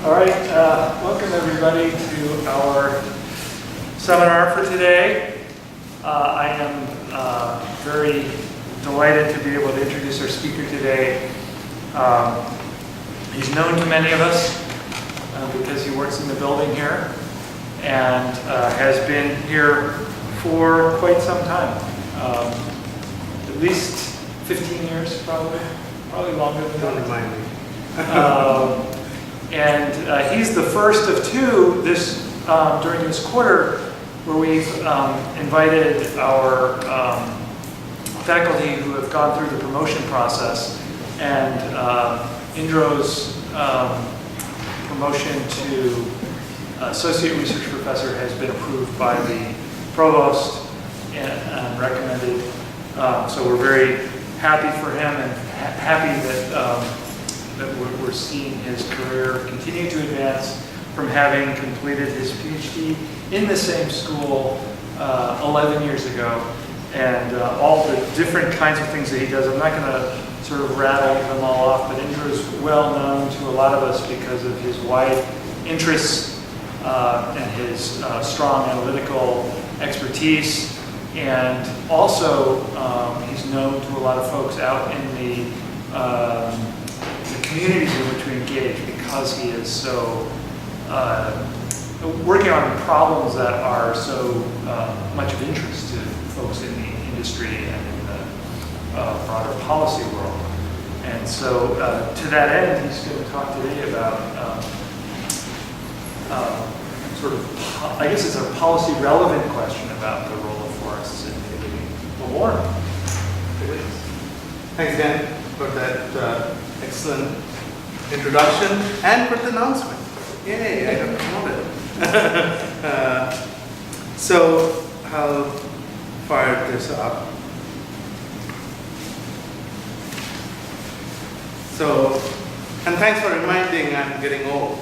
All right, welcome everybody to our seminar for today. I am very delighted to be able to introduce our speaker today. He's known to many of us because he works in the building here and has been here for quite some time. At least 15 years, probably longer than that. Don't remind me. And he's the first of two during this quarter where we've invited our faculty who have gone through the promotion process, and Indro's promotion to associate research professor has been approved by the provost and recommended. So we're very happy for him and happy that we're seeing his career continue to advance from having completed his PhD in the same school 11 years ago, and all the different kinds of things that he does. I'm not going to sort of rattle them all off, but Indro is well known to a lot of us because of his wide interests and his strong analytical expertise. And also, he's known to a lot of folks out in the communities in which we engage because he is so working on problems that are so much of interest to folks in the industry and in the broader policy world. And so, to that end, he's going to talk today about sort of, I guess it's a policy relevant question about the role of forests in mitigating the warming. Thanks, Dan, for that excellent introduction and for the announcement. Yay, I got promoted. So I'll fire this up. So, and thanks for reminding I'm getting old.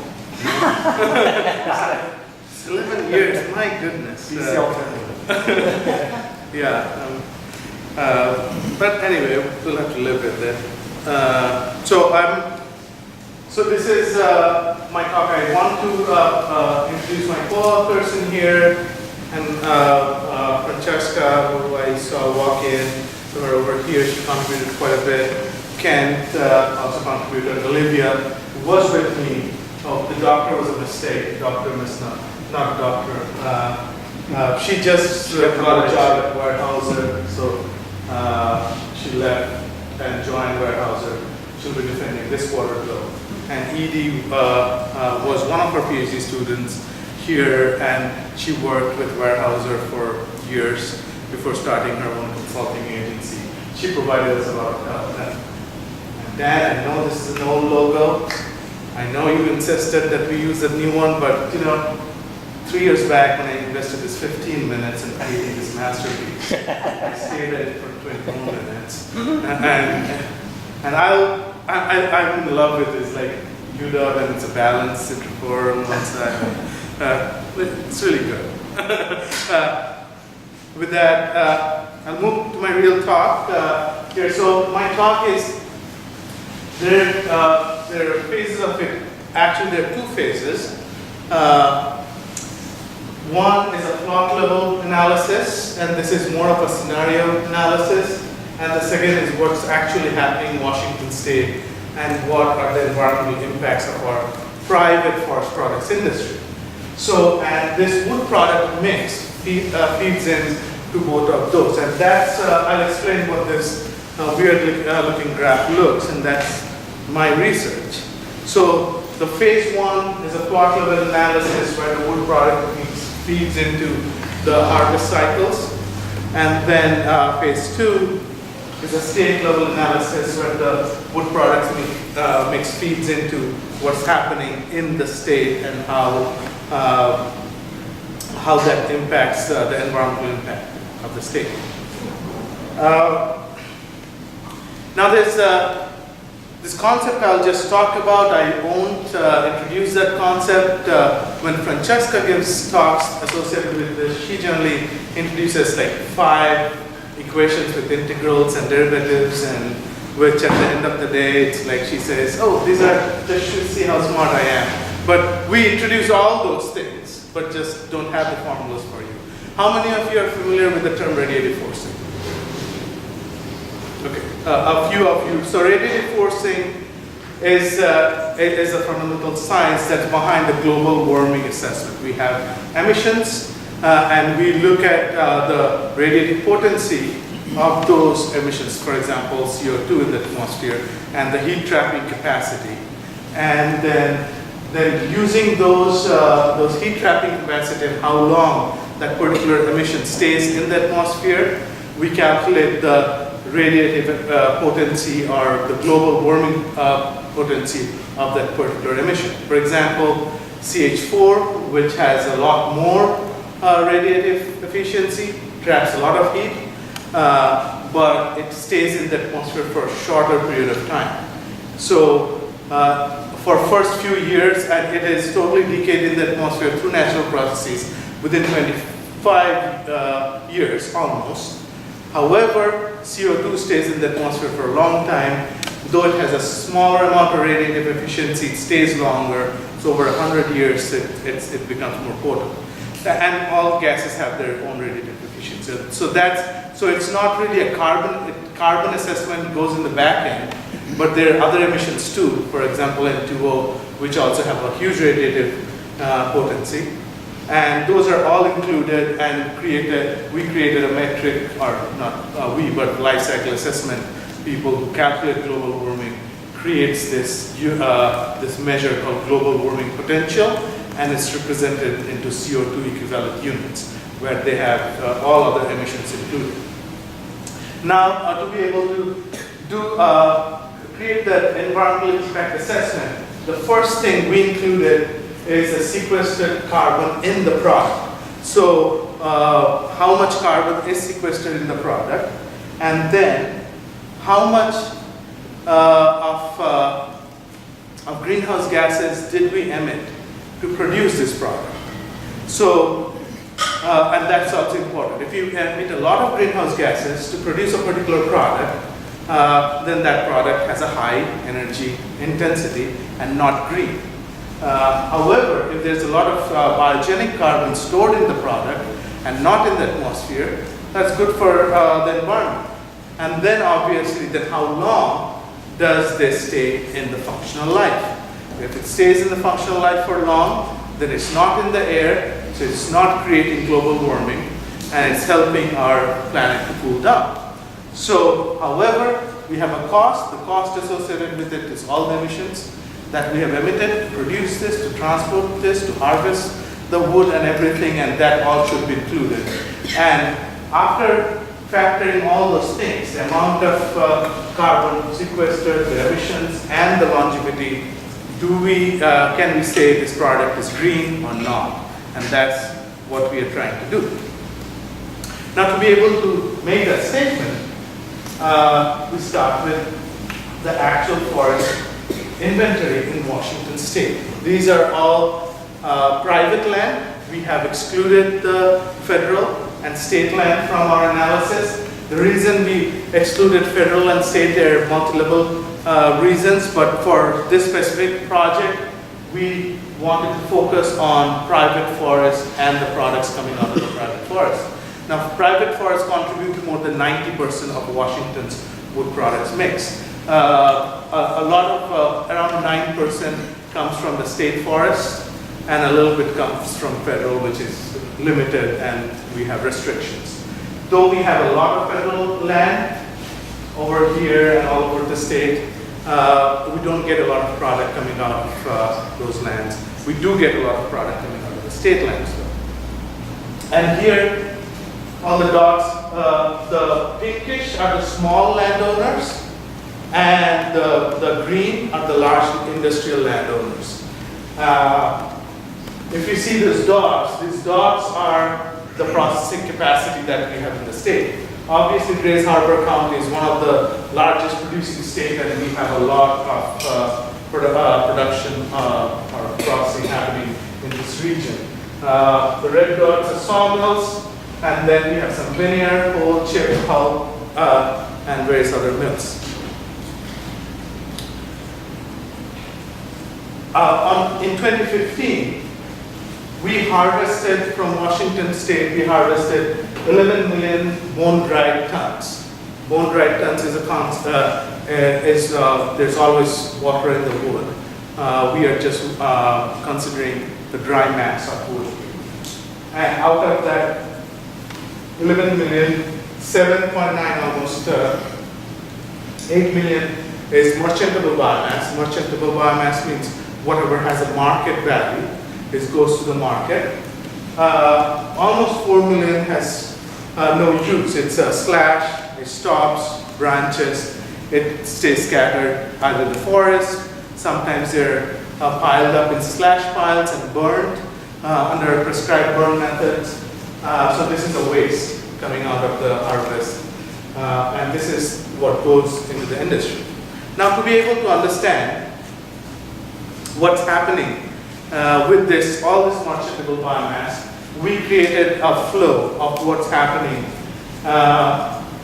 It's 11 years, my goodness. Yeah. But anyway, we'll have to live with it. So this is my talk. I want to introduce my co-authors in here, and Francesca, who I saw walk in, her over here, she contributed quite a bit. Kent also contributed. Olivia, who was with me. Oh, the doctor was a mistake. Dr. Misna, not doctor. She just got a job at Weyerhaeuser, so she left and joined Weyerhaeuser. She'll be defending this quarter though. And Edie was one of our PhD students here, and she worked with Weyerhaeuser for years before starting her own consulting agency. She provided us a lot of help. And Dan, I know this is an old logo. I know you insisted that we use a new one, but 3 years back when I invested this 15 minutes in creating this masterpiece, I stayed at it for 24 minutes. And I'm in love with this, like UW, and it's a balanced CINTRAFOR on one side. It's really good. With that, I'll move to my real talk here. So my talk is, there are phases of it. Actually, there are two phases. One is a plot level analysis, and this is more of a scenario analysis. And the second is what's actually happening in Washington State and what are the environmental impacts of our private forest products industry. So, and this wood product mix feeds in to both of those. And that's, I'll explain what this weird looking graph looks, and that's my research. So the phase one is a plot level analysis where the wood product feeds into the harvest cycles. And then phase two is a state level analysis where the wood products mix feeds into what's happening in the state and how that impacts the environmental impact of the state. Now there's this concept I'll just talk about. I won't introduce that concept. When Francesca gives talks associated with this, she generally introduces like 5 equations with integrals and derivatives, and which at the end of the day, it's like she says, oh, these are, just to see how smart I am. But we introduce all those things, but just don't have the formulas for you. How many of you are familiar with the term radiative forcing? Okay, a few of you. So radiative forcing is a fundamental science that's behind the global warming assessment. We have emissions, and we look at the radiative potency of those emissions, for example, CO2 in the atmosphere, and the heat trapping capacity. And then using those heat trapping capacity and how long that particular emission stays in the atmosphere, we calculate the radiative potency or the global warming potency of that particular emission. For example, CH4, which has a lot more radiative efficiency, traps a lot of heat, but it stays in the atmosphere for a shorter period of time. So for first few years, and it is totally decayed in the atmosphere through natural processes within 25 years almost. However, CO2 stays in the atmosphere for a long time. Though it has a smaller amount of radiative efficiency, it stays longer. So over 100 years, it becomes more potent. And all gases have their own radiative efficiency. So it's not really a carbon assessment goes in the back end, but there are other emissions too. For example, N2O, which also have a huge radiative potency. And those are all included, and we created a metric, or not we, but life cycle assessment people who calculate global warming creates this measure called global warming potential, and it's represented into CO2 equivalent units, where they have all other emissions included. Now, to be able to create that environmental impact assessment, the first thing we included is a sequestered carbon in the product. So how much carbon is sequestered in the product, and then how much of greenhouse gases did we emit to produce this product. So, and that's also important. If you emit a lot of greenhouse gases to produce a particular product, then that product has a high energy intensity and not green. However, if there's a lot of biogenic carbon stored in the product and not in the atmosphere, that's good for the environment. And then obviously, then how long does this stay in the functional life? If it stays in the functional life for long, then it's not in the air, so it's not creating global warming, and it's helping our planet to cool down. So, however, we have a cost. The cost associated with it is all the emissions that we have emitted, to produce this, to transport this, to harvest the wood and everything, and that all should be included. And after factoring all those things, the amount of carbon sequestered, the emissions, and the longevity, can we say this product is green or not? And that's what we are trying to do. Now, to be able to make that statement, we start with the actual forest inventory in Washington State. These are all private land. We have excluded the federal and state land from our analysis. The reason we excluded federal and state, there are multiple reasons, but for this specific project, we wanted to focus on private forests and the products coming out of the private forest. Now, private forests contribute to more than 90% of Washington's wood products mix. A lot of, around 9% comes from the state forests, and a little bit comes from federal, which is limited, and we have restrictions. Though we have a lot of federal land over here and all over the state, we don't get a lot of product coming out of those lands. We do get a lot of product coming out of the state lands, though. And here, on the dots, the pinkish are the small landowners, and the green are the large industrial landowners. If you see these dots are the processing capacity that we have in the state. Obviously, Grays Harbor County is one of the largest producing states, and we have a lot of production or processing happening in this region. The red dots are sawmills, and then we have some veneer, coal, chip, pulp, and various other mills. In 2015, we harvested from Washington State, we harvested 11 million bone-dried tons. Bone-dried tons is there's always water in the wood. We are just considering the dry mass of wood. And out of that 11 million, 7.9, almost 8 million is merchantable biomass. Merchantable biomass means whatever has a market value, this goes to the market. Almost 4 million has no use. It's a slash, it stops, branches, it stays scattered either in the forest, sometimes they're piled up in slash piles and burned under prescribed burn methods. So this is a waste coming out of the harvest. And this is what goes into the industry. Now, to be able to understand what's happening with this, all this merchantable biomass, we created a flow of what's happening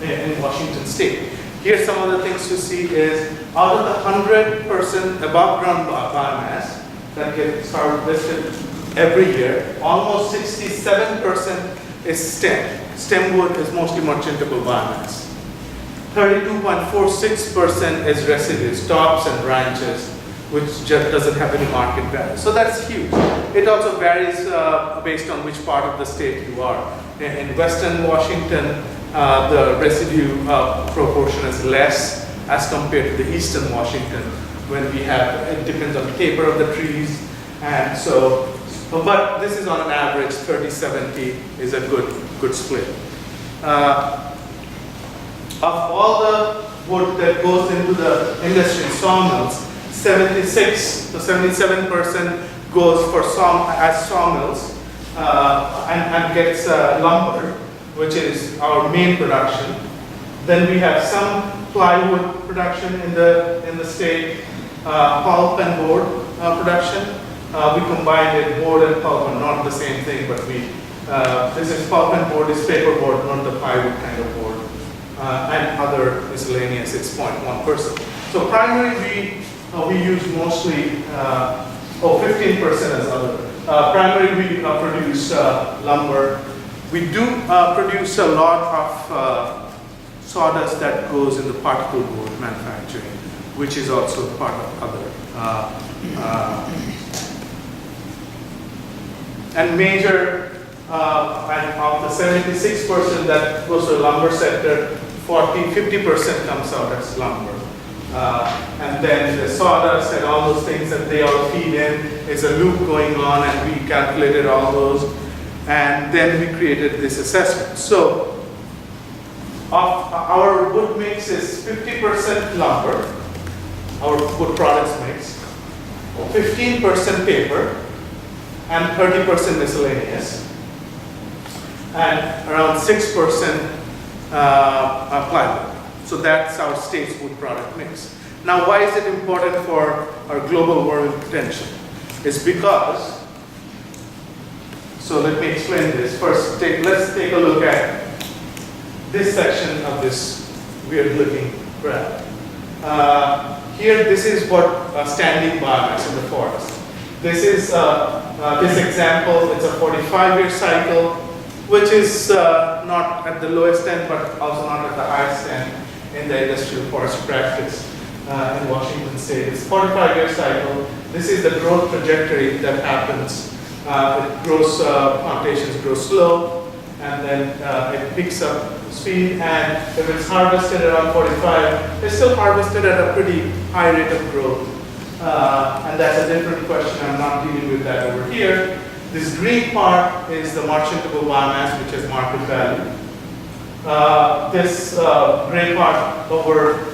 in Washington State. Here, some of the things to see is out of the 100% above ground biomass that gets harvested every year, almost 67% is stem. Stem wood is mostly merchantable biomass. 32.46% is residue, tops and branches, which just doesn't have any market value. So that's huge. It also varies based on which part of the state you are. In Western Washington, the residue proportion is less as compared to the Eastern Washington, when we have, it depends on the taper of the trees. And so, but this is on an average, 30-70 is a good split. Of all the wood that goes into the industry sawmills, 76 to 77% goes for as sawmills and gets lumber, which is our main production. Then we have some plywood production in the state, pulp and board production. We combined it, board and pulp are not the same thing, but this is pulp and board, is paper board, not the plywood kind of board. And other miscellaneous, it's 0.1%. So primary we use mostly, 15% as other. Primary we produce lumber. We do produce a lot of sawdust that goes in the particle board manufacturing, which is also part of other. And major, and of the 76% that goes to the lumber sector, 50% comes out as lumber. And then the sawdust and all those things that they all feed in is a loop going on, and we calculated all those. And then we created this assessment. So our wood mix is 50% lumber, our wood products mix, 15% paper, and 30% miscellaneous, and around 6% plywood. So that's our state's wood product mix. Now, why is it important for our global warming potential? It's because, so let me explain this. First, let's take a look at this section of this weird looking graph. Here, this is what standing biomass in the forest. This is this example. It's a 45-year cycle, which is not at the lowest end, but also not at the highest end in the industrial forest practice in Washington State. It's a 45-year cycle. This is the growth trajectory that happens. It grows, plantations grow slow, and then it picks up speed. And if it's harvested around 45, it's still harvested at a pretty high rate of growth. And that's a different question. I'm not dealing with that over here. This green part is the merchantable biomass, which is market value. This gray part over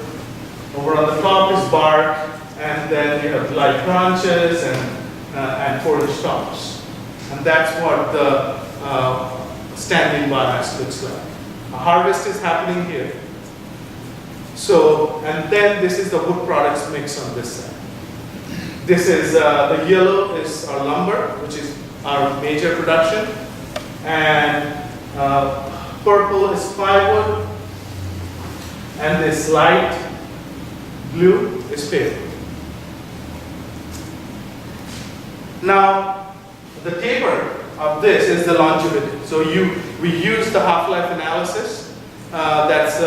on the top is bark, and then you have light branches and foliage tops. And that's what the standing biomass looks like. A harvest is happening here. So, and then this is the wood products mix on this side. This is, the yellow is our lumber, which is our major production. And purple is plywood. And this light blue is paper. Now, the taper of this is the longevity. So we use the half-life analysis that's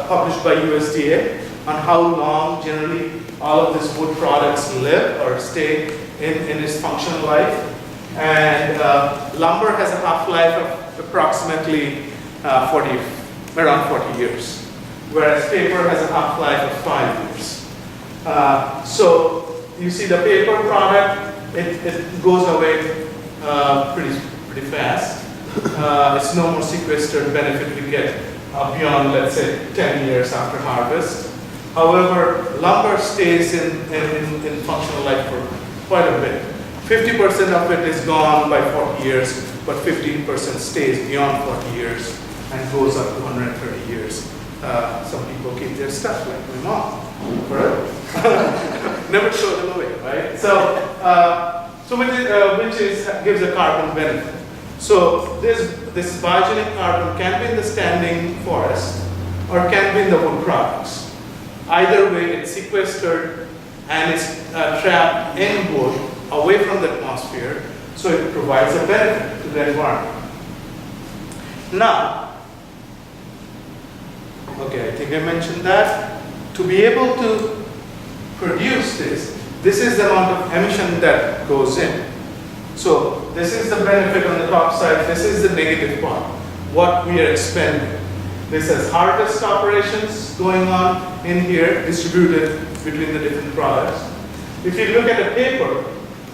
published by USDA on how long generally all of these wood products live or stay in its functional life. And lumber has a half-life of approximately around 40 years, whereas paper has a half-life of 5 years. So you see the paper product, it goes away pretty fast. It's no more sequestered benefit we get beyond, let's say, 10 years after harvest. However, lumber stays in functional life for quite a bit. 50% of it is gone by 40 years, but 15% stays beyond 40 years and goes up to 130 years. Some people keep their stuff, like my mom, forever. Never throw them away, right? So, gives a carbon benefit. So this biogenic carbon can be in the standing forest or can be in the wood products. Either way, it's sequestered and it's trapped in wood away from the atmosphere, so it provides a benefit to the environment. Now, okay, I think I mentioned that. To be able to produce this is the amount of emission that goes in. So this is the benefit on the top side, this is the negative part, what we are expending. This has harvest operations going on in here, distributed between the different products. If you look at the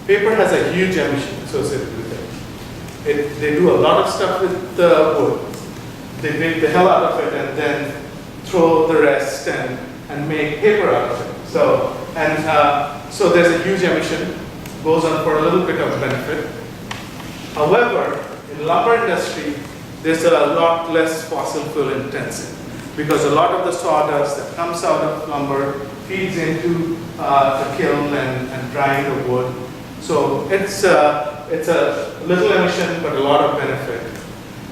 paper has a huge emission associated with it. They do a lot of stuff with the wood. They make the hell out of it and then throw the rest and make paper out of it. So there's a huge emission, goes on for a little bit of benefit. However, in lumber industry, there's a lot less fossil fuel intensive because a lot of the sawdust that comes out of lumber feeds into the kiln and drying the wood. So it's a little emission, but a lot of benefit.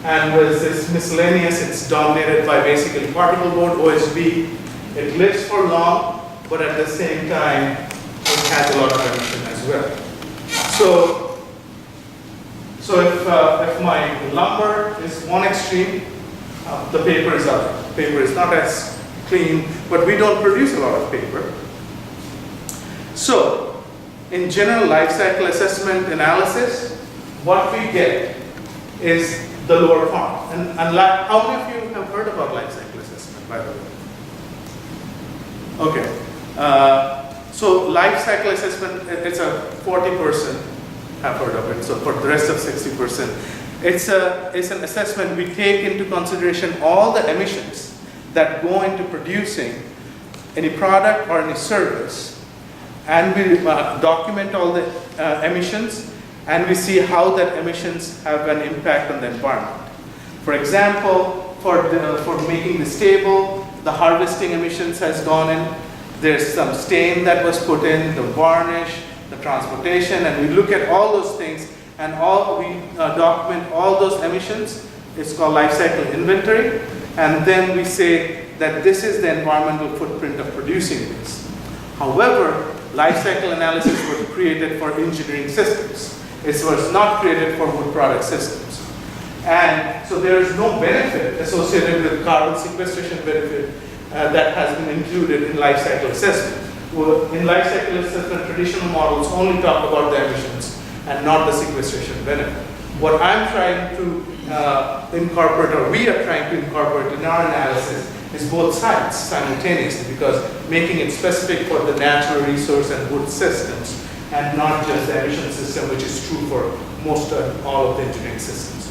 And with this miscellaneous, it's dominated by basically particle board, OSB. It lives for long, but at the same time, it has a lot of emission as well. So if my lumber is one extreme, the paper is other. Paper is not as clean, but we don't produce a lot of paper. So, in general life cycle assessment analysis, what we get is the lower part. And how many of you have heard about life cycle assessment, by the way? Okay. So life cycle assessment, it's a 40% have heard of it. So for the rest of 60%, it's an assessment. We take into consideration all the emissions that go into producing any product or any service, and we document all the emissions, and we see how that emissions have an impact on the environment. For example, for making this table, the harvesting emissions has gone in. There's some stain that was put in, the varnish, the transportation, and we look at all those things, and we document all those emissions. It's called life cycle inventory, and then we say that this is the environmental footprint of producing this. However, life cycle analysis was created for engineering systems. It was not created for wood product systems. And so there is no benefit associated with carbon sequestration benefit that has been included in life cycle assessment. Well, in life cycle assessment, traditional models only talk about the emissions and not the sequestration benefit. What I'm trying to incorporate, or we are trying to incorporate in our analysis, is both sides simultaneously, because making it specific for the natural resource and wood systems, and not just the emission system, which is true for most of all of the engineering systems.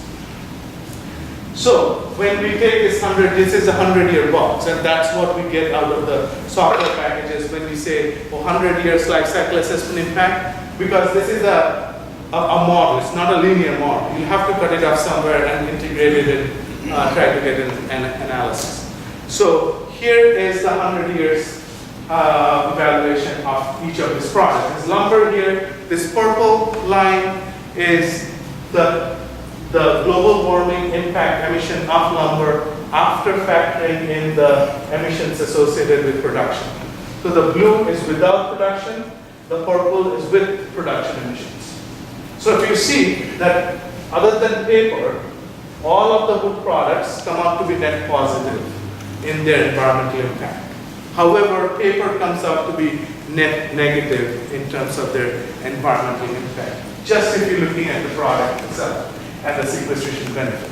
So when we take this is a 100-year box, and that's what we get out of the software packages when we say 100 years life cycle assessment impact, because this is a model, it's not a linear model. You have to cut it off somewhere and integrate it and try to get an analysis. So here is the 100 years evaluation of each of these products. This lumber here, this purple line is the global warming impact emission of lumber after factoring in the emissions associated with production. So the blue is without production, the purple is with production emissions. So if you see that other than paper, all of the wood products come out to be net positive in their environmental impact. However, paper comes out to be net negative in terms of their environmental impact, just if you're looking at the product itself and the sequestration benefit.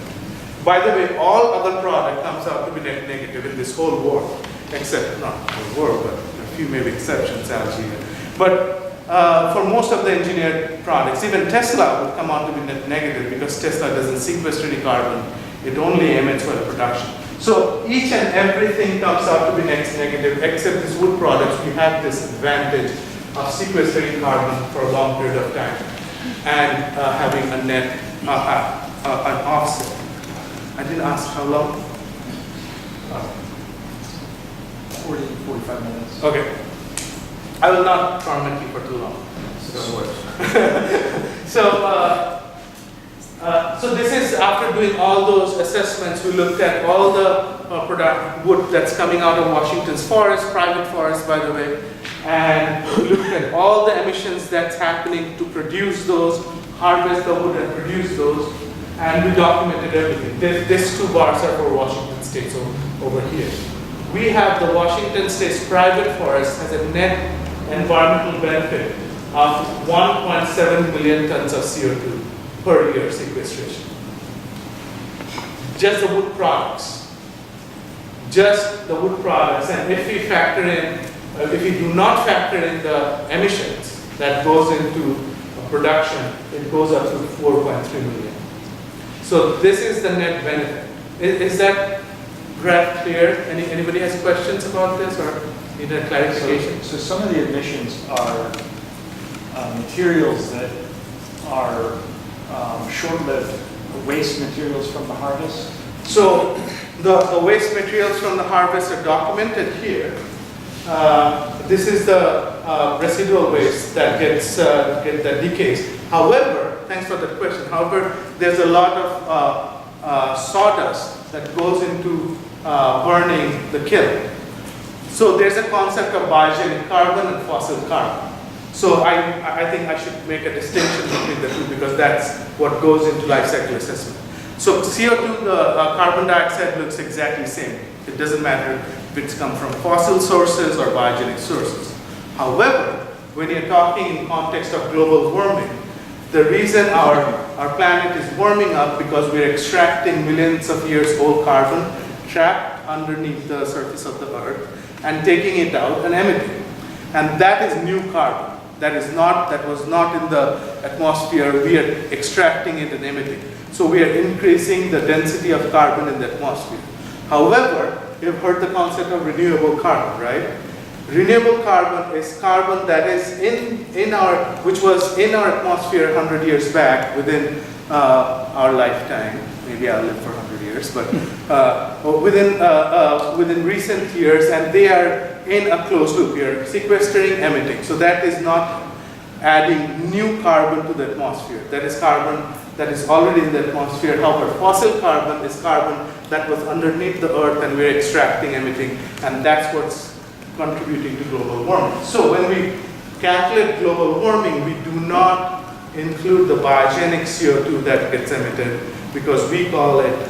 By the way, all other product comes out to be net negative in this whole world, except, not the whole world, but a few maybe exceptions, algae. But for most of the engineered products, even Tesla would come out to be net negative because Tesla doesn't sequester any carbon, it only emits for the production. So each and everything comes out to be net negative, except these wood products, we have this advantage of sequestering carbon for a long period of time and having a net, an offset. I didn't ask how long? 40, 45 minutes. Okay. I will not torment you for too long. So this is after doing all those assessments, we looked at all the product wood that's coming out of Washington's forest, private forest by the way, and we looked at all the emissions that's happening to produce those, harvest the wood and produce those, and we documented everything. These two bars are for Washington State, so over here. We have the Washington State's private forest has a net environmental benefit of 1.7 million tons of CO2 per year sequestration. Just the wood products. Just the wood products. And if we factor in, if we do not factor in the emissions that goes into production, it goes up to 4.3 million. So this is the net benefit. Is that graph clear? Anybody has questions about this or need a clarification? So some of the emissions are materials that are short-lived waste materials from the harvest. So the waste materials from the harvest are documented here. This is the residual waste that that decays. However, thanks for that question. However, there's a lot of sawdust that goes into burning the kiln. So there's a concept of biogenic carbon and fossil carbon. So I think I should make a distinction between the two because that's what goes into life cycle assessment. So CO2, the carbon dioxide looks exactly the same. It doesn't matter if it's come from fossil sources or biogenic sources. However, when you're talking in context of global warming, the reason our planet is warming up because we're extracting millions of years old carbon trapped underneath the surface of the earth and taking it out and emitting. And that is new carbon. That was not in the atmosphere. We are extracting it and emitting. So we are increasing the density of carbon in the atmosphere. However, you've heard the concept of renewable carbon, right? Renewable carbon is carbon that is which was in our atmosphere 100 years back within our lifetime. Maybe I'll live for 100 years, but within recent years, and they are in a closed loop here, sequestering, emitting. So that is not adding new carbon to the atmosphere. That is carbon that is already in the atmosphere. However, fossil carbon is carbon that was underneath the earth and we're extracting, emitting, and that's what's contributing to global warming. So when we calculate global warming, we do not include the biogenic CO2 that gets emitted because we call it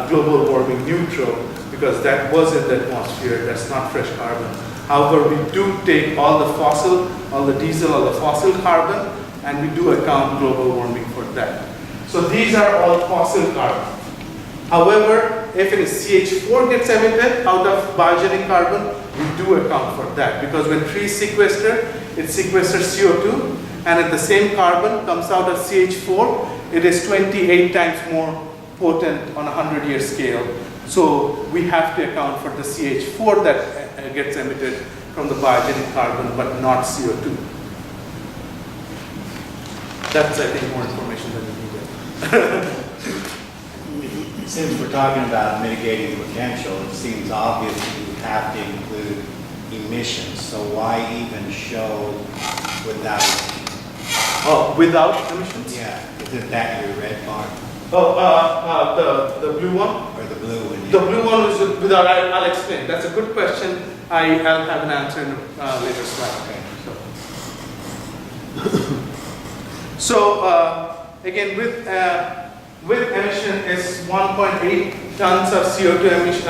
global warming neutral because that was in the atmosphere, that's not fresh carbon. However, we do take all the fossil, all the diesel, all the fossil carbon, and we do account global warming for that. So these are all fossil carbon. However, if any CH4 gets emitted out of biogenic carbon, we do account for that because when trees sequester, it sequesters CO2, and if the same carbon comes out as CH4, it is 28 times more potent on a 100-year scale. So we have to account for the CH4 that gets emitted from the biogenic carbon, but not CO2. That's, I think, more information than we needed. Since we're talking about mitigating potential, it seems obvious that you have to include emissions. So why even show without? Oh, without emissions? Yeah, isn't that your red bar? Oh, the blue one? Or the blue one? The blue one is without, I'll explain. That's a good question. I'll have an answer in a later slide. Okay. So again, with emission is 1.8 tons of CO2 emission,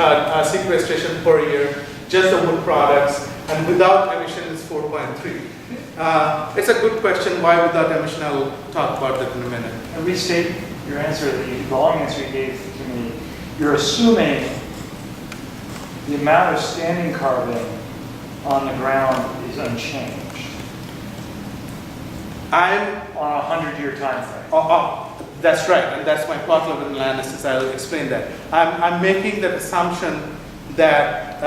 sequestration per year, just the wood products, and without emission is 4.3. It's a good question, why without emission? I'll talk about that in a minute. And restate your answer, the long answer you gave to me. You're assuming the amount of standing carbon on the ground is unchanged I'm on a 100-year time frame. That's right, and that's my plot level analysis. I'll explain that. I'm making the assumption that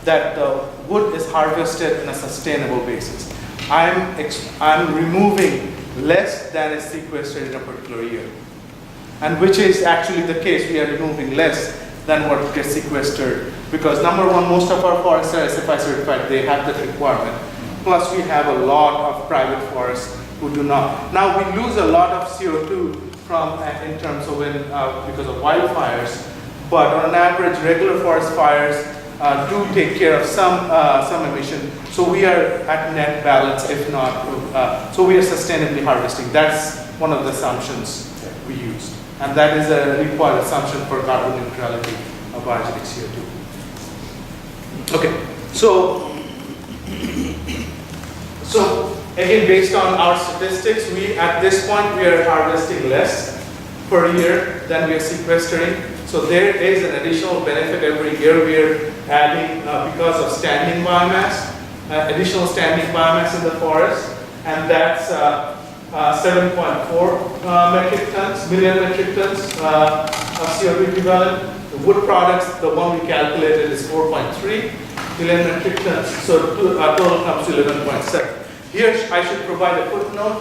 that the wood is harvested in a sustainable basis. I'm removing less than is sequestered in a particular year, and which is actually the case. We are removing less than what gets sequestered because number one, most of our forests are SFI certified. They have that requirement. Plus, we have a lot of private forests who do not. Now, we lose a lot of CO2 from in terms of because of wildfires, but on average, regular forest fires do take care of some emission. So we are at net balance, if not. So we are sustainably harvesting. That's one of the assumptions we used, and that is a required assumption for carbon neutrality of biogenic CO2. Okay, so again, based on our statistics, at this point we are harvesting less per year than we are sequestering. So there is an additional benefit every year we are adding because of standing biomass, additional standing biomass in the forest, and that's 7.4 million metric tons of CO2 equivalent. The wood products, the one we calculated is 4.3 million metric tons, so total comes to 11.7. Here I should provide a footnote.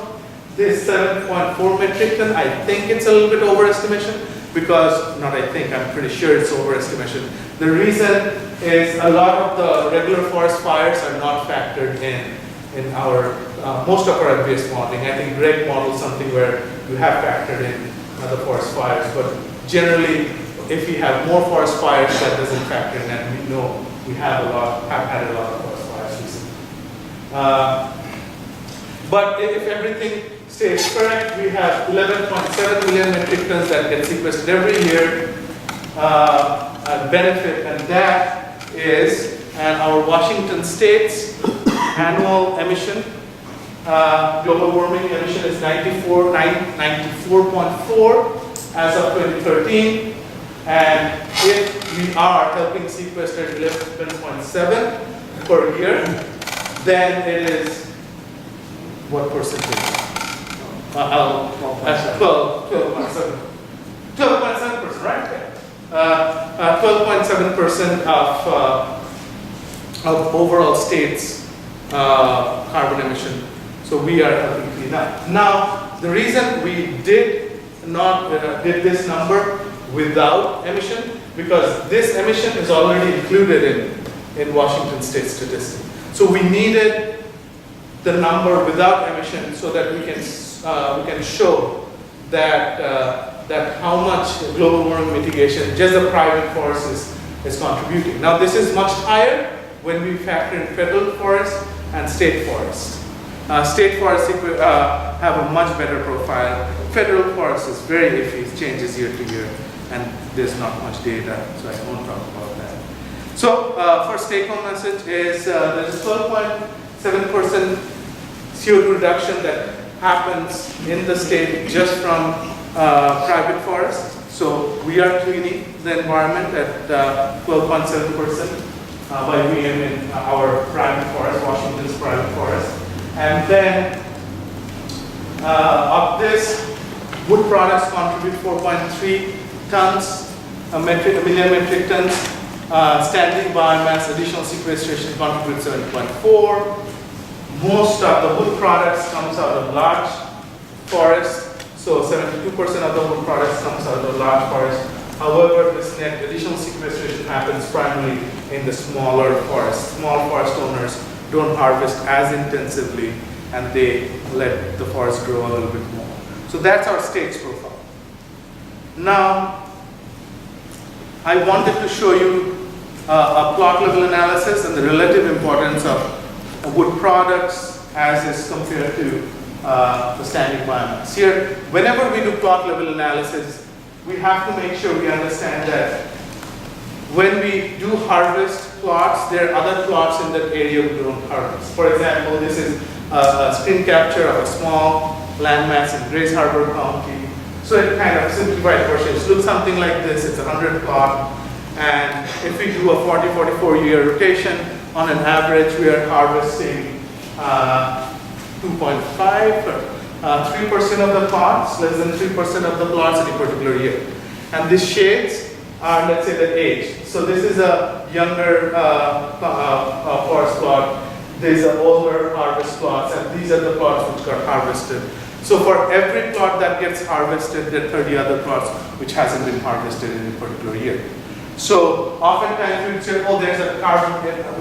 This 7.4 metric ton, I think it's a little bit overestimation because, not I think, I'm pretty sure it's overestimation. The reason is a lot of the regular forest fires are not factored in our, most of our advanced modeling. I think Greg modeled something where you have factored in the forest fires, but generally, if we have more forest fires, that doesn't factor in, and we know we have had a lot of forest fires recently. But if everything stays correct, we have 11.7 million metric tons that get sequestered every year, benefit, and that is, and our Washington State's annual emission, global warming emission is 94.4 as of 2013, and if we are helping sequester 11.7 per year, then it is what percentage? 12.7%, right? 12.7% of overall state's carbon emission. So we are helping clean up. Now, the reason we did not did this number without emission, because this emission is already included in Washington State statistics. So we needed the number without emission so that we can show that that how much global warming mitigation just the private forest is contributing. Now this is much higher when we factor in federal forests and state forests. State forests have a much better profile. Federal forest is very iffy, it changes year to year, and there's not much data, so I won't talk about that. So first take-home message is there's a 12.7% CO2 reduction that happens in the state just from private forests. So we are cleaning the environment at 12.7% by being in our private forest, Washington's private forest. And then of this, wood products contribute 4.3 tons, a million metric tons. Standing biomass, additional sequestration contributes 7.4. Most of the wood products comes out of large forests, so 72% of the wood products comes out of large forests. However, this net additional sequestration happens primarily in the smaller forests. Small forest owners don't harvest as intensively, and they let the forest grow a little bit more. So that's our state's profile. Now, I wanted to show you a plot level analysis and the relative importance of wood products as is compared to the standing biomass. Here, whenever we do plot level analysis, we have to make sure we understand that when we do harvest plots, there are other plots in that area we don't harvest. For example, this is a screen capture of a small landmass in Grace Harbor County. So it kind of simplified version. It looks something like this. It's a 100 plot. And if we do a 40-44 year rotation, on an average, we are harvesting 2.5 or 3% of the plots, less than 3% of the plots in a particular year. And these shades are, let's say, the age. So this is a younger forest plot. These are older harvest plots, and these are the plots which got harvested. So for every plot that gets harvested, there are 30 other plots which hasn't been harvested in a particular year. So oftentimes we say, oh, there's a carbon,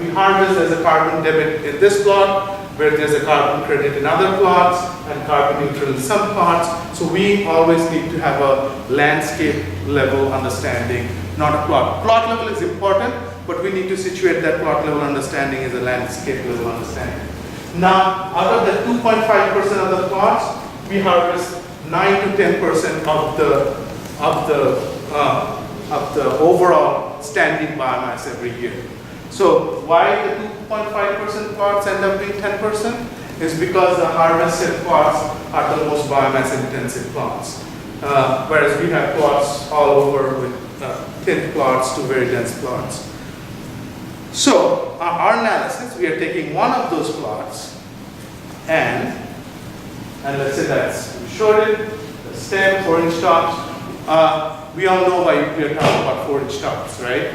we harvest, there's a carbon debit in this plot, where there's a carbon credit in other plots, and carbon neutral in some plots. So we always need to have a landscape level understanding, not a plot. Plot level is important, but we need to situate that plot level understanding as a landscape level understanding. Now, out of the 2.5% of the plots, we harvest 9 to 10% of the overall standing biomass every year. So why the 2.5% plots end up being 10% is because the harvested plots are the most biomass intensive plots. Whereas we have plots all over with thin plots to very dense plots. So our analysis, we are taking one of those plots and let's say that's shorted, the stem, 4-inch tops. We all know why we are talking about 4-inch tops, right?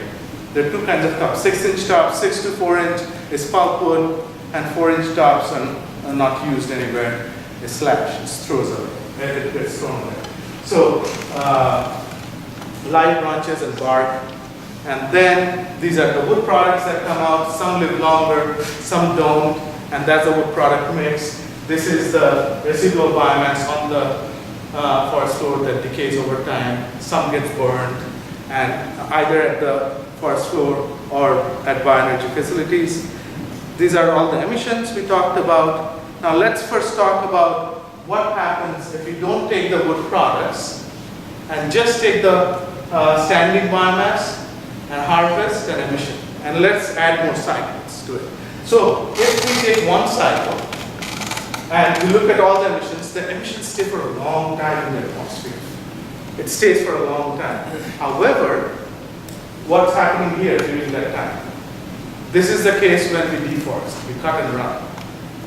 There are two kinds of tops. 6-inch tops, 6 to 4-inch is pulpwood, and 4-inch tops are not used anywhere. It's slashed, it's throws away, it gets thrown away. So live branches and bark, and then these are the wood products that come out. Some live longer, some don't, and that's the wood product mix. This is the residual biomass on the forest floor that decays over time. Some gets burned, and either at the forest floor or at bioenergy facilities. These are all the emissions we talked about. Now let's first talk about what happens if you don't take the wood products and just take the standing biomass and harvest and emission. And let's add more cycles to it. So if we take one cycle and we look at all the emissions stay for a long time in the atmosphere. It stays for a long time. However, what's happening here during that time? This is the case when we deforest, we cut and run.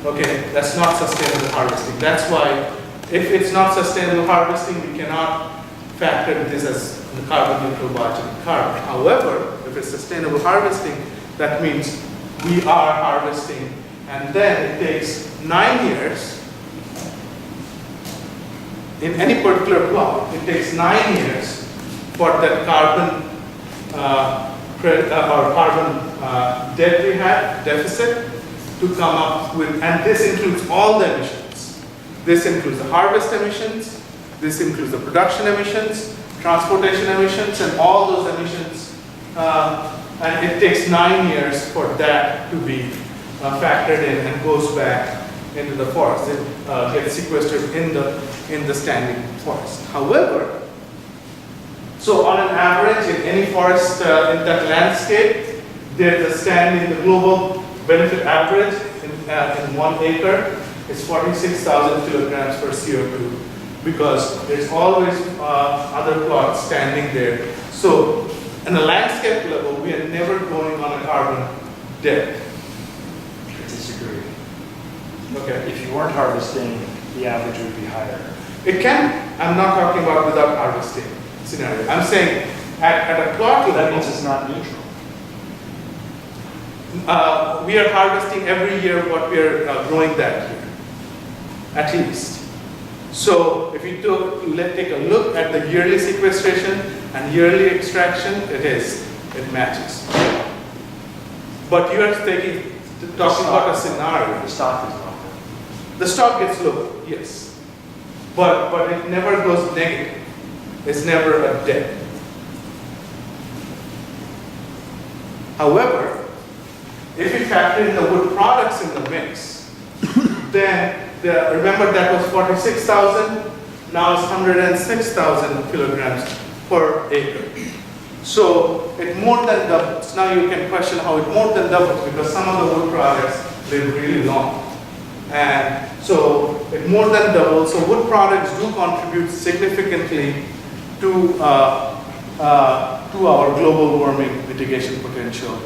Okay, that's not sustainable harvesting. That's why if it's not sustainable harvesting, we cannot factor this as the carbon neutral budget carbon. However, if it's sustainable harvesting, that means we are harvesting, and then it takes 9 years. In any particular plot, it takes 9 years for that carbon debt we have, deficit, to come up with, and this includes all the emissions. This includes the harvest emissions, this includes the production emissions, transportation emissions, and all those emissions, and it takes 9 years for that to be factored in and goes back into the forest. It gets sequestered in the standing forest. However, so on an average in any forest in that landscape, there's a standing, the global benefit average in 1 acre is 46,000 kilograms per CO2, because there's always other plots standing there. So in a landscape level, we are never going on a carbon debt. I disagree. Okay. If you weren't harvesting, the average would be higher. It can. I'm not talking about without harvesting scenario. I'm saying at a plot level. That means it's not neutral. We are harvesting every year what we are growing that year, at least. So if you take a look at the yearly sequestration and yearly extraction, it matches. But you are talking about a scenario. The stock is lower. The stock gets lower, yes. But it never goes negative. It's never a debt. However, if you factor in the wood products in the mix, then remember that was 46,000, now it's 106,000 kilograms per acre. So it more than doubles. Now you can question how it more than doubles because some of the wood products live really long. And so it more than doubles. So wood products do contribute significantly to our global warming mitigation potential.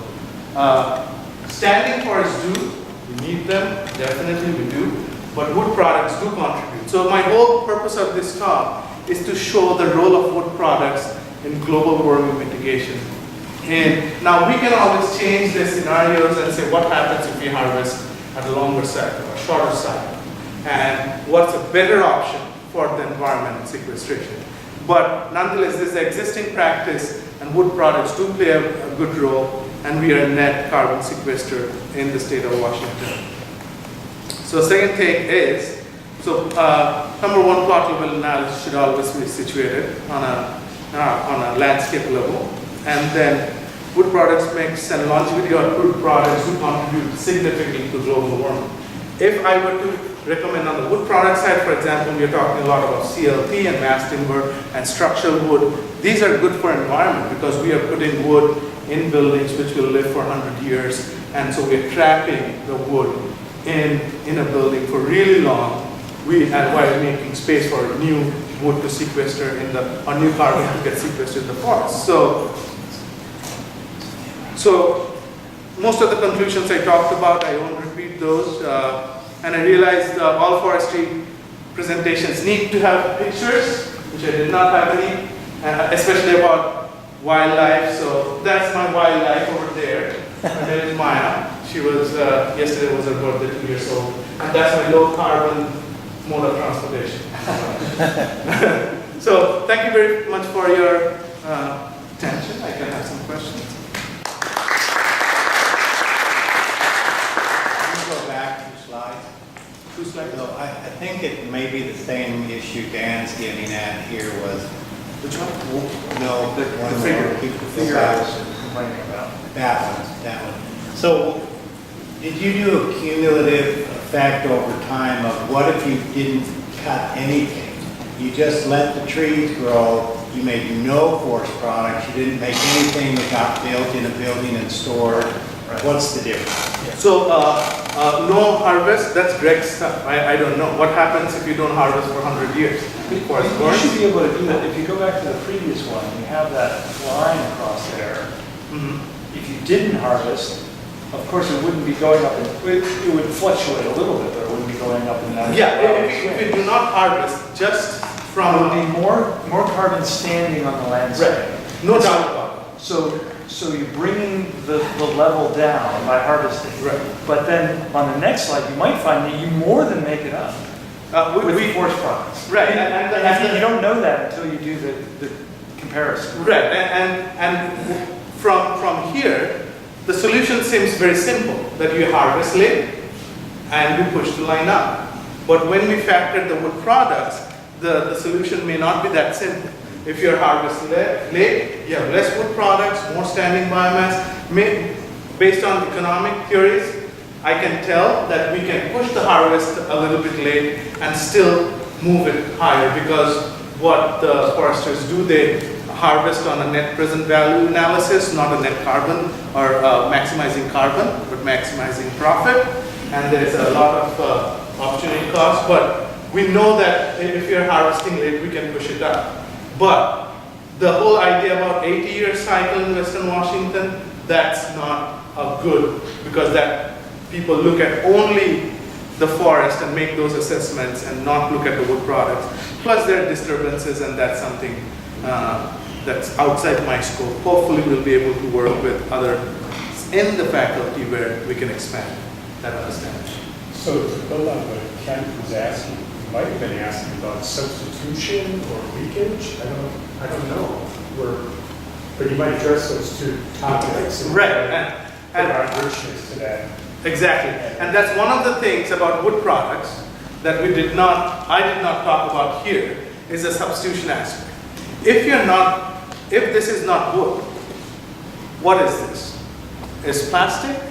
Standing forests do, we need them, definitely we do, but wood products do contribute. So my whole purpose of this talk is to show the role of wood products in global warming mitigation. And now we can always change the scenarios and say what happens if we harvest at a longer cycle or shorter cycle, and what's a better option for the environment and sequestration. But nonetheless, this is an existing practice, and wood products do play a good role, and we are a net carbon sequester in the state of Washington. So second thing is, number one, plot level analysis should always be situated on a landscape level, and then wood products mix and longevity of wood products do contribute significantly to global warming. If I were to recommend on the wood product side, for example, we are talking a lot about CLT and mass timber and structural wood. These are good for environment because we are putting wood in buildings which will live for 100 years, and so we are trapping the wood in a building for really long. While making space for new wood to sequester or new carbon to get sequestered in the forest. So most of the conclusions I talked about, I won't repeat those. And I realized all forestry presentations need to have pictures, which I did not have any, especially about wildlife. So that's my wildlife over there. Her name is Maya. She was, yesterday was her birthday, 2 years old. And that's my low carbon mode of transportation. So thank you very much for your attention. I can have some questions. So I think it may be the same issue Dan's getting at here was. Which one? No, The figure I was complaining about. That one. So did you do a cumulative effect over time of what if you didn't cut anything? You just let the trees grow, you made no forest products, you didn't make anything that got built in a building and stored. Right. What's the difference? So no harvest, that's Greg's stuff. I don't know. What happens if you don't harvest for 100 years? You should be able to do that. If you go back to the previous one, you have that line across there. Mm-hmm. If you didn't harvest, of course it wouldn't be going up, it would fluctuate a little bit, but it wouldn't be going up and down. Yeah, if you do not harvest, just from... There would be more carbon standing on the landscape. Right. No doubt about it. So you're bringing the level down by harvesting. Right. But then on the next slide, you might find that you more than make it up with the forest products. Right. And you don't know that until you do the comparison. Right. And from here, the solution seems very simple, that you harvest late and you push the line up. But when we factor the wood products, the solution may not be that simple. If you're harvesting late, you have less wood products, more standing biomass. Based on economic theories, I can tell that we can push the harvest a little bit late and still move it higher, because what the foresters do, they harvest on a net present value analysis, not a net carbon or maximizing carbon, but maximizing profit. And there's a lot of opportunity cost, but we know that if you're harvesting late, we can push it up. But the whole idea about 80-year cycle in Western Washington, that's not a good, because that people look at only the forest and make those assessments and not look at the wood products. Plus there are disturbances, and that's something that's outside my scope. Hopefully we'll be able to work with others in the faculty where we can expand that understanding. So to build on what Ken was asking, you might have been asking about substitution or leakage. I don't know. But you might address those two topics. Right. And our richness to that. Exactly. And that's one of the things about wood products that I did not talk about here, is the substitution aspect. If this is not wood, what is this? Is plastic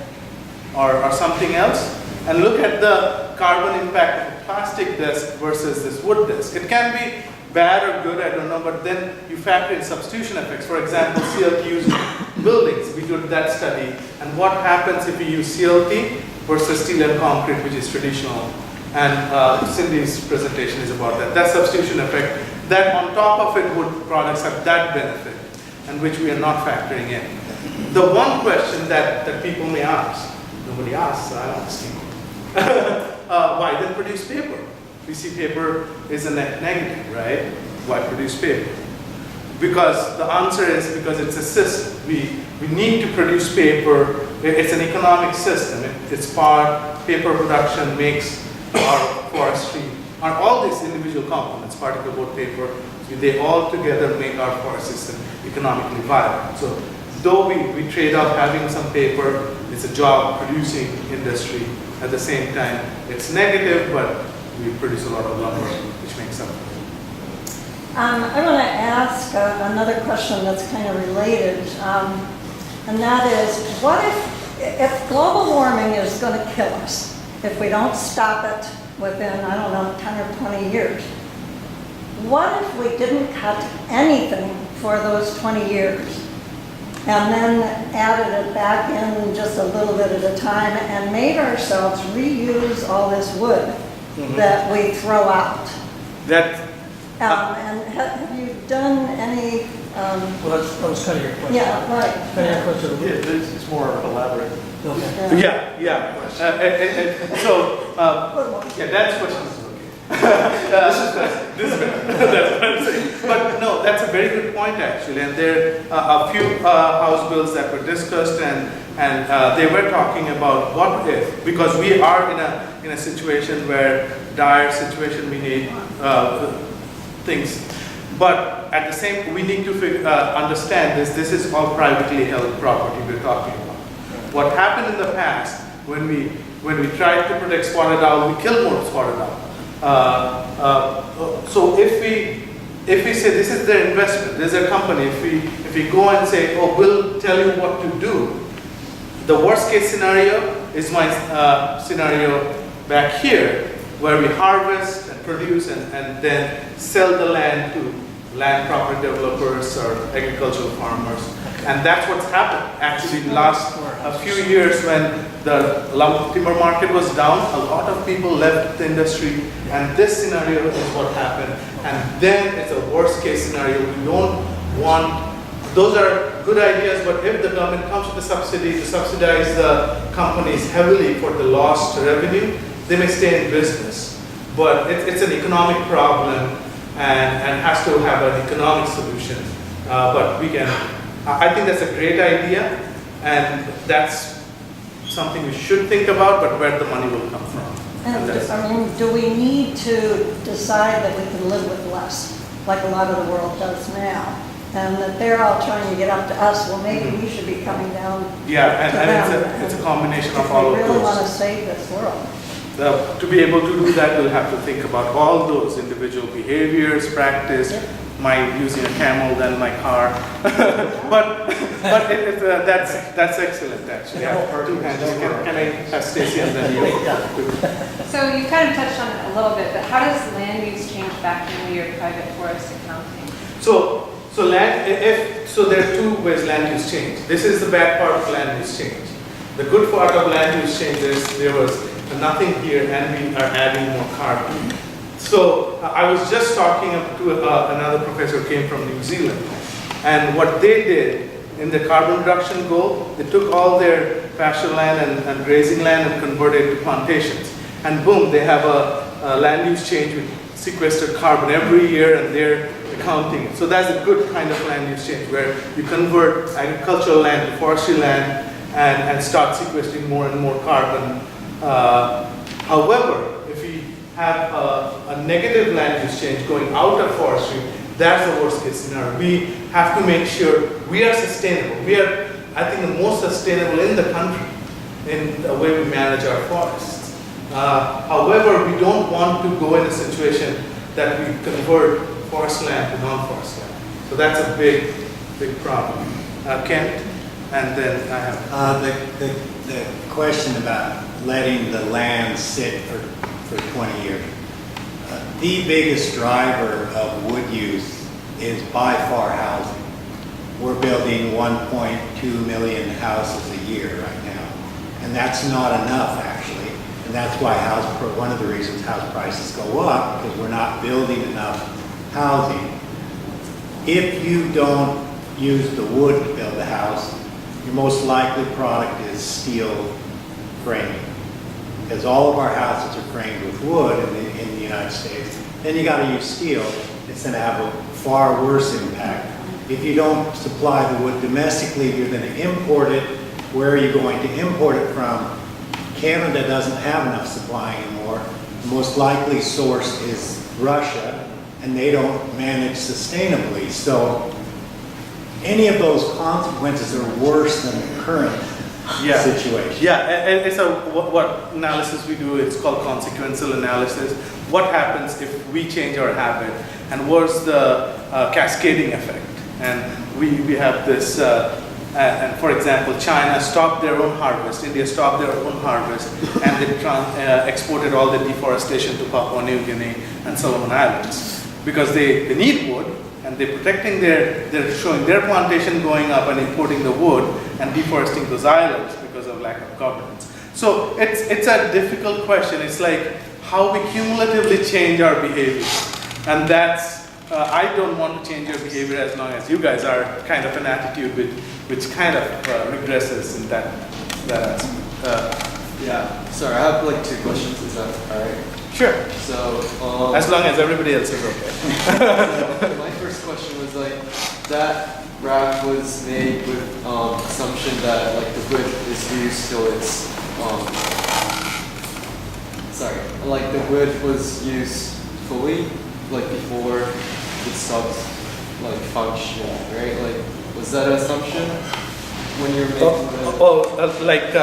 or something else? And look at the carbon impact of a plastic disc versus this wood disc. It can be bad or good, I don't know, but then you factor in substitution effects. For example, CLT used in buildings, we did that study, and what happens if you use CLT versus steel and concrete, which is traditional. And Cindy's presentation is about that. That substitution effect, that on top of it, wood products have that benefit, and which we are not factoring in. The one question that people may ask, nobody asks, so I'm asking, why then produce paper? We see paper is a net negative, right? Why produce paper? Because the answer is because it's a system. We need to produce paper. It's an economic system. It's part, paper production makes our forestry, all these individual components, particle board paper, they all together make our forest system economically viable. So though we trade off having some paper, it's a job producing industry. At the same time, it's negative, but we produce a lot of lumber, which makes up. I want to ask another question that's kind of related, and that is, what if global warming is going to kill us, if we don't stop it within, I don't know, 10 or 20 years? What if we didn't cut anything for those 20 years? And then added it back in just a little bit at a time and made ourselves reuse all this wood that we throw out. And have you done any? Well, that was kind of your question. Yeah, right. Kind of your question. Yeah, it's more elaborate. Okay. Yeah. Yeah, that's question is okay. This is that's what I'm saying. But no, that's a very good point actually. And there are a few House bills that were discussed, and they were talking about what if, because we are in a situation where dire situation, we need things. But at the same, we need to understand this is all privately held property we're talking about. What happened in the past when we tried to protect spotted owl, we killed more spotted owl. So if we say this is their investment, there's a company, if we go and say, oh, we'll tell you what to do, the worst case scenario is my scenario back here, where we harvest and produce and then sell the land to land property developers or agricultural farmers. And that's what's happened. Actually, last a few years when the timber market was down, a lot of people left the industry, and this scenario is what happened. And then it's a worst case scenario. We don't want, those are good ideas, but if the government comes with a subsidy to subsidize the companies heavily for the lost revenue, they may stay in business. But it's an economic problem and has to have an economic solution. But we can, I think that's a great idea, and that's something we should think about, but where the money will come from. And I mean, do we need to decide that we can live with less, like a lot of the world does now? And that they're all trying to get up to us, well, maybe we should be coming down Yeah, to and them. it's a combination of all of If we really want to those. save this world. To be able to do that, we'll have to think about all those individual behaviors, practice, Yep. my using a camel than my car. but that's excellent actually. Yeah, two hands. Can I have Stacy and then you? So you kind of touched on it a little bit, but how does land use change back into your private forest accounting? So there are two ways land use change. This is the bad part of land use change. The good part of land use change is there was nothing here and we are adding more carbon. So I was just talking to another professor who came from New Zealand, and what they did in the carbon reduction goal, they took all their pasture land and grazing land and converted it to plantations. And boom, they have a land use change with sequestered carbon every year, and they're accounting it. So that's a good kind of land use change where you convert agricultural land to forestry land and start sequestering more and more carbon. However, if we have a negative land use change going out of forestry, that's the worst case scenario. We have to make sure we are sustainable. We are, I think, the most sustainable in the country in the way we manage our forests. However, we don't want to go in a situation that we convert forest land to non-forest land. So that's a big problem. Kent, and then I have... The question about letting the land sit for 20 years. The biggest driver of wood use is by far housing. We're building 1.2 million houses a year right now, and that's not enough actually. And that's why one of the reasons house prices go up, because we're not building enough housing. If you don't use the wood to build a house, your most likely product is steel framing. Because all of our houses are framed with wood in the United States. Then you got to use steel. It's going to have a far worse impact. If you don't supply the wood domestically, you're going to import it. Where are you going to import it from? Canada doesn't have enough supply anymore. The most likely source is Russia, and they don't manage sustainably. So any of those consequences are worse than the current situation. Yeah, and so what analysis we do, it's called consequential analysis. What happens if we change our habit, and what's the cascading effect? And we have this, and for example, China stopped their own harvest, India stopped their own harvest, and they exported all the deforestation to Papua New Guinea and Solomon Islands because they need wood. And they're protecting they're showing their plantation going up and importing the wood and deforesting those islands because of lack of governance. So it's a difficult question. It's like how we cumulatively change our behavior. And that's, I don't want to change your behavior as long as you guys are kind of an attitude which kind of regresses in that aspect. Yeah, sorry, I have like 2 questions, is that alright? Sure. So, as long as everybody else is okay. so my first question was like, that graph was made with assumption that like the wood is used till it's, like the wood was used fully, like before it stopped like functioning, right? Like, was that an assumption when you're making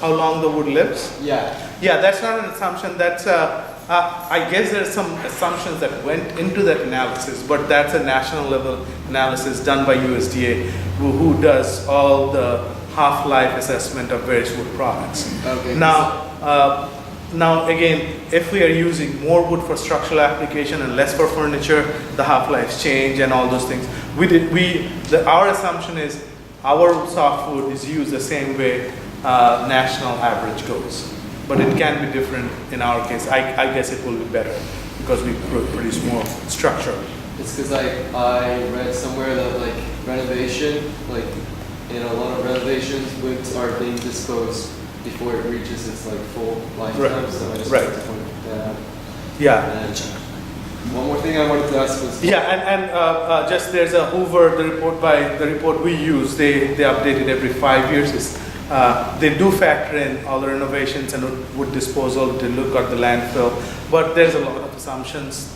how long the wood lives? Yeah. Yeah, that's not an assumption. That's I guess there's some assumptions that went into that analysis, but that's a national level analysis done by USDA, who does all the half-life assessment of various wood products. Okay. Now again, if we are using more wood for structural application and less for furniture, the half-lives change and all those things. Our assumption is our softwood is used the same way national average goes. But it can be different in our case. I guess it will be better because we produce more structure. It's because I read somewhere that like renovation, like in a lot of renovations, woods are being disposed before it reaches its like full lifetime. Right. So I just Right. wanted to point that out. Yeah. And one more thing I wanted to ask was Yeah, just there's a Hoover, the report we use, they update it every 5 years. They do factor in all the renovations and wood disposal, they look at the landfill, but there's a lot of assumptions.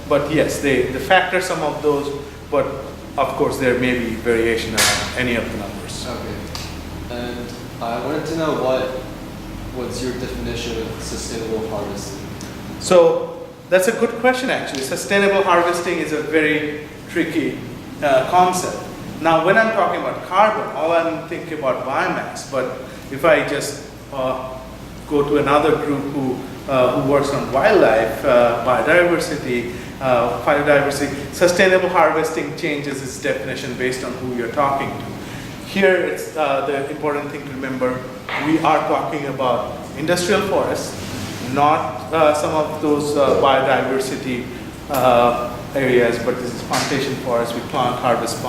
But yes, they factor some of those, but of course there may be variation around any of the numbers. okay. And I wanted to know what's your definition of sustainable harvesting? So that's a good question actually. Sustainable harvesting is a very tricky concept. Now, when I'm talking about carbon, all I'm thinking about biomass. But if I just go to another group who works on wildlife, biodiversity, sustainable harvesting changes its definition based on who you're talking to. Here, it's the important thing to remember. We are talking about industrial forests, not some of those biodiversity areas, but this is plantation forest. We plant, harvest,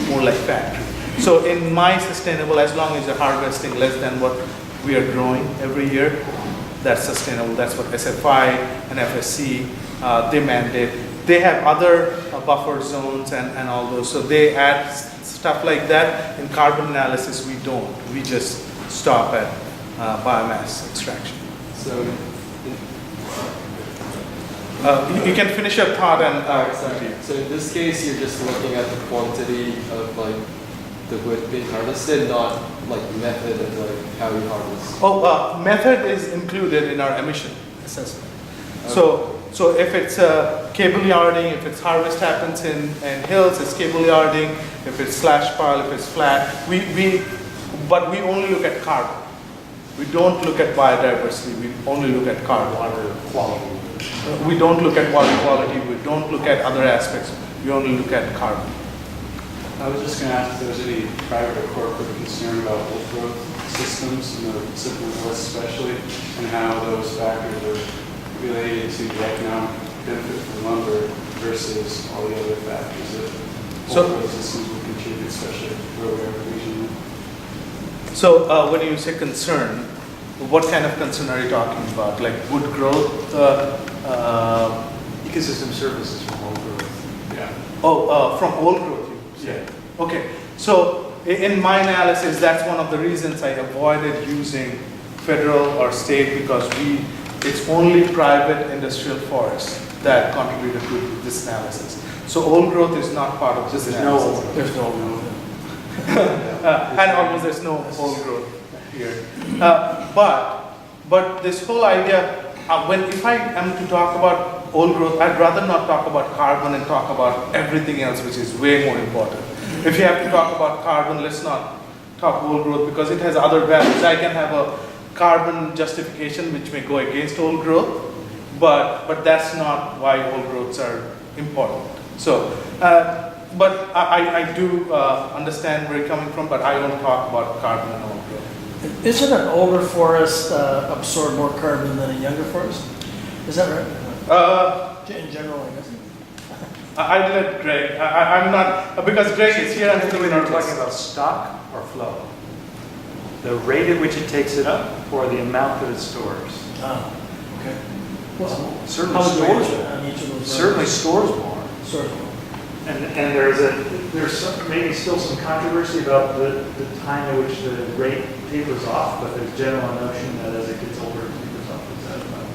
more like factory. So in my sustainable, as long as you're harvesting less than what we are growing every year, that's sustainable. That's what SFI and FSC, they mandate. They have other buffer zones and all those. So they add stuff like that. In carbon analysis, we don't. We just stop at biomass extraction. So, you can finish your thought and sorry. So in this case, you're just looking at the quantity of like the wood being harvested, not like method of like how you harvest. Method is included in our emission assessment. Okay. So if it's cable yarding, if it's harvest happens in hills, it's cable yarding. If it's slash pile, if it's flat, but we only look at carbon. We don't look at biodiversity, we only look at carbon. Water quality. We don't look at water quality, we don't look at other aspects, we only look at carbon. I was just going to ask if there's any private or corporate concern about old growth systems in the Pacific Northwest especially, and how those factors are related to the economic benefit from lumber versus all the other factors that So- old growth systems would contribute, especially where we are regionally. So when you say concern, what kind of concern are you talking about? Like wood growth? Ecosystem services from old growth. Yeah. From old growth, you say? Okay, so in my analysis, that's one of the reasons I avoided using federal or state, because it's only private industrial forests that contributed to this analysis. So old growth is not part of this analysis. There's no, And almost there's no old growth here. But this whole idea, if I am to talk about old growth, I'd rather not talk about carbon and talk about everything else, which is way more important. If you have to talk about carbon, let's not talk old growth, because it has other values. I can have a carbon justification which may go against old growth, but that's not why old growths are important. So, but I do understand where you're coming from, but I don't talk about carbon and old growth. isn't an older forest absorb more carbon than a younger forest? Is that right? In general, I guess. I'd let Greg, I'm not, because Greg is here, I'm Are going we to talking about stock or flow? The rate at which it takes it up, or the amount that it stores? Ah, okay. Well, Certainly how stores stores more. on each of those? Certainly stores more. Stores more. And there's maybe still some controversy about the time at which the rate tapers off, but there's general notion that as it gets older, it tapers off. Is that about?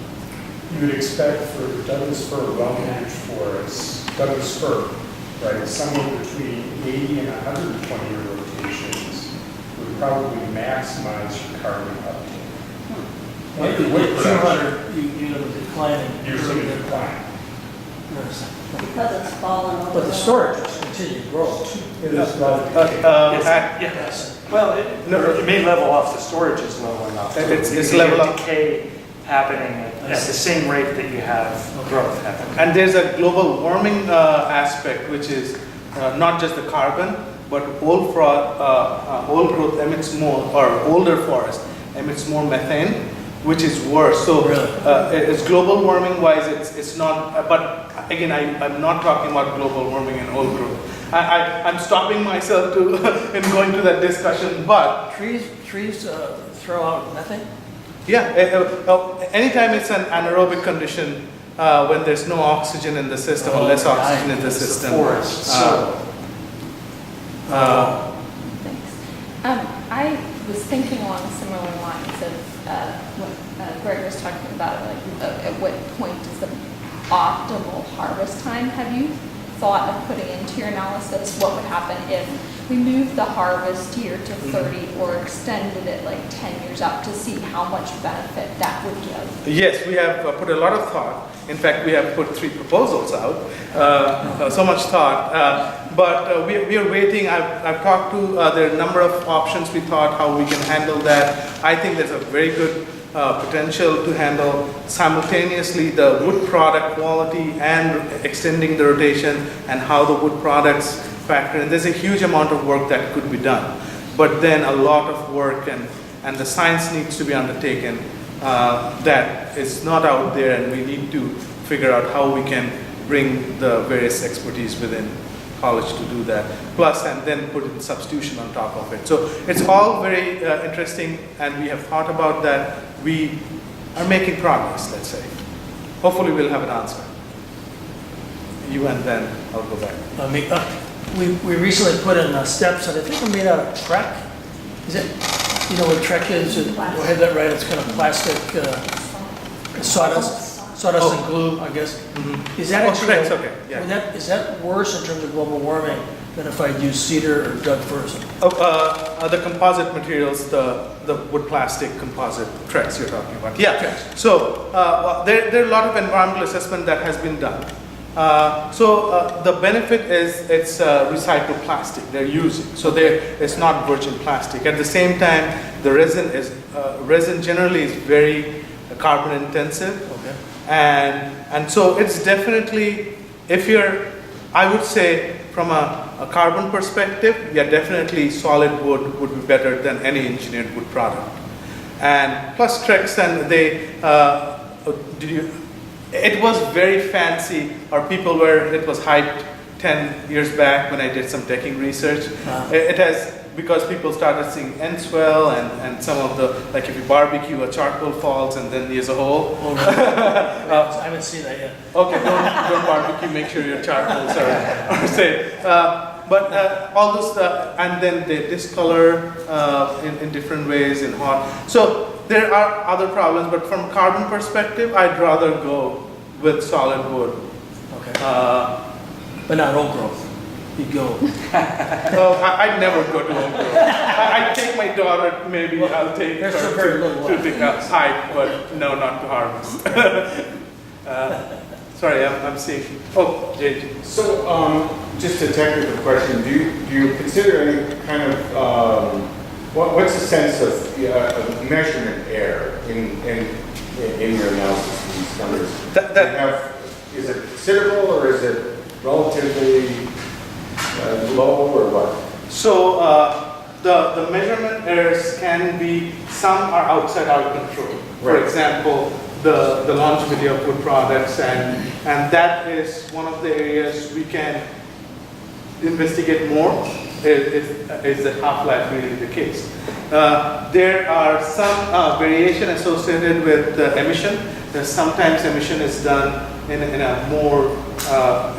You would expect for Douglas fir, well-managed forests, Douglas fir, right, somewhere between 80 and 120 year rotations would probably maximize your carbon uptake. Like Your wood production 200, you have a decline in. usually decline. Because it's fallen over. But the storage has continued to grow. It is relative. Yes. Well, it may level off. The storage is leveling off. It's You level get up. decay happening at the same rate that you have growth happening. And there's a global warming aspect, which is not just the carbon, but old growth emits more, or older forest emits more methane, which is worse. So it's global warming wise, it's not, but again, I'm not talking about global warming and old growth. I'm stopping myself in going to that discussion, but Trees throw out methane? yeah, anytime it's an anaerobic condition, when there's no oxygen in the system, or less oxygen in the system. Forest. So Thanks. I was thinking along similar lines of what Greg was talking about, like at what point is the optimal harvest time? Have you thought of putting into your analysis what would happen if we moved the harvest year to 30 or extended it like 10 years out to see how much benefit that would give? Yes, we have put a lot of thought. In fact, we have put 3 proposals out. So much thought. But we are waiting. I've talked to, there are a number of options we thought how we can handle that. I think there's a very good potential to handle simultaneously the wood product quality and extending the rotation, and how the wood products factor in. There's a huge amount of work that could be done, but then a lot of work and the science needs to be undertaken that is not out there, and we need to figure out how we can bring the various expertise within college to do that, plus and then put in substitution on top of it. So it's all very interesting, and we have thought about that. We are making progress, let's say. Hopefully we'll have an answer. You, and then I'll go back. We recently put in steps that I think are made out of Trek. Is it, you know what Trek is? Do I have that right? It's kind of plastic, sawdust and glue, I guess. Mm-hmm. Is that actually, Trek's okay, yeah. is that worse in terms of global warming than if I'd used cedar or Doug firs? The composite materials, the wood plastic composite Treks you're talking about. Yeah. Treks. So there are a lot of environmental assessment that has been done. The benefit is it's recycled plastic they're using, so it's not virgin plastic. At the same time, the resin generally is very carbon intensive, Okay. and so it's definitely, I would say from a carbon perspective, yeah, definitely solid wood would be better than any engineered wood product. And plus Trex, and it was very fancy, or it was hyped 10 years back when I did some decking research. It has, because people started seeing end swell and some of the, like if you barbecue, a charcoal falls and then there's a hole. Oh, really? I haven't seen that yet. Okay, don't barbecue, make sure your charcoals are safe. But all those, and then they discolor in different ways in hot. So there are other problems, but from carbon perspective, I'd rather go with solid wood. Okay. But not old growth. You'd go. I'd never go to oak grove. I'd take my daughter, maybe I'll take her there's some very little to pick up height, but no, not to harvest. Sorry, I'm seeing. Oh, Jade. So, just a technical question. Do you consider any kind of what's the sense of measurement error in your analysis of these numbers? Is it considerable or is it relatively low or what? So the measurement errors can be, some are outside our control. For Right. example, the longevity of wood products, and that is one of the areas we can investigate more. Is the half-life really the case? There are some variation associated with emission. Sometimes emission is done in a more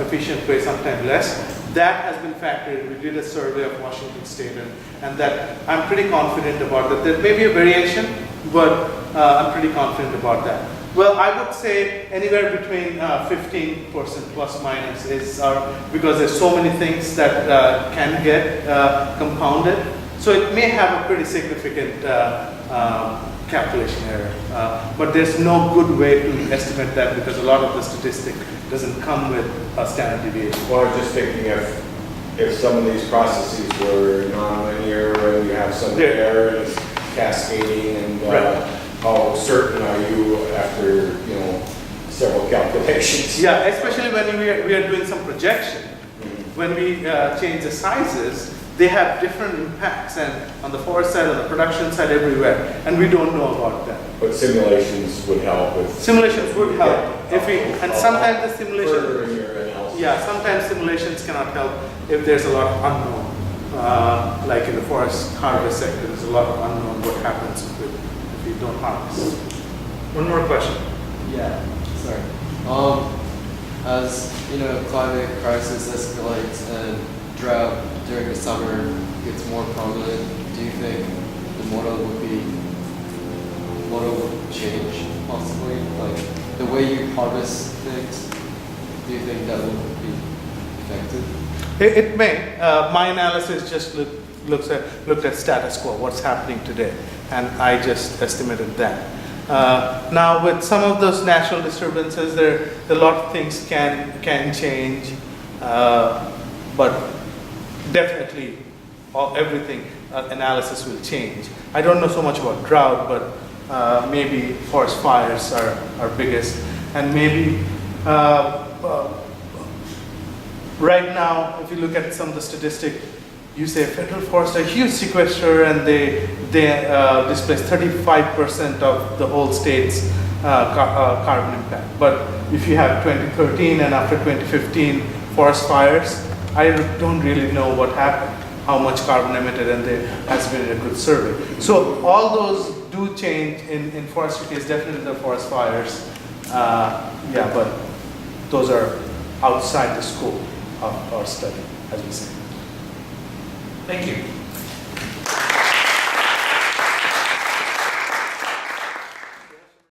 efficient way, sometimes less. That has been factored. We did a survey of Washington State, and that I'm pretty confident about that. There may be a variation, but I'm pretty confident about that. Well, I would say anywhere between 15% plus minus because there's so many things that can get compounded. So it may have a pretty significant calculation error, but there's no good way to estimate that because a lot of the statistic doesn't come with a standard deviation. Well, I'm just thinking if some of these processes were non-linear and you have some errors cascading, and how certain are you after several calculations? Yeah, especially when we are doing some projection. When we change the sizes, they have different impacts, and on the forest side, on the production side, everywhere, and we don't know about that. But simulations would help with. Simulations would help and sometimes the simulation. Furthering your analysis. Yeah, sometimes simulations cannot help if there's a lot of unknown. Like in the forest harvest sector, there's a lot of unknown what happens if you don't harvest. One more question. Yeah, sorry. As climate crisis escalates and drought during the summer gets more prominent, do you think the model would change possibly? Like the way you harvest things, do you think that would be effective? It may. My analysis just looked at status quo, what's happening today, and I just estimated that. Now, with some of those natural disturbances, a lot of things can change, but definitely everything analysis will change. I don't know so much about drought, but maybe forest fires are biggest, and maybe right now, if you look at some of the statistics, you say federal forests are huge sequester, and they displace 35% of the whole state's carbon impact. But if you have 2013 and after 2015 forest fires, I don't really know what happened, how much carbon emitted, and there has been a good survey. So all those do change in forestry case, definitely the forest fires. Yeah, but those are outside the scope of our study, as we say. Thank you.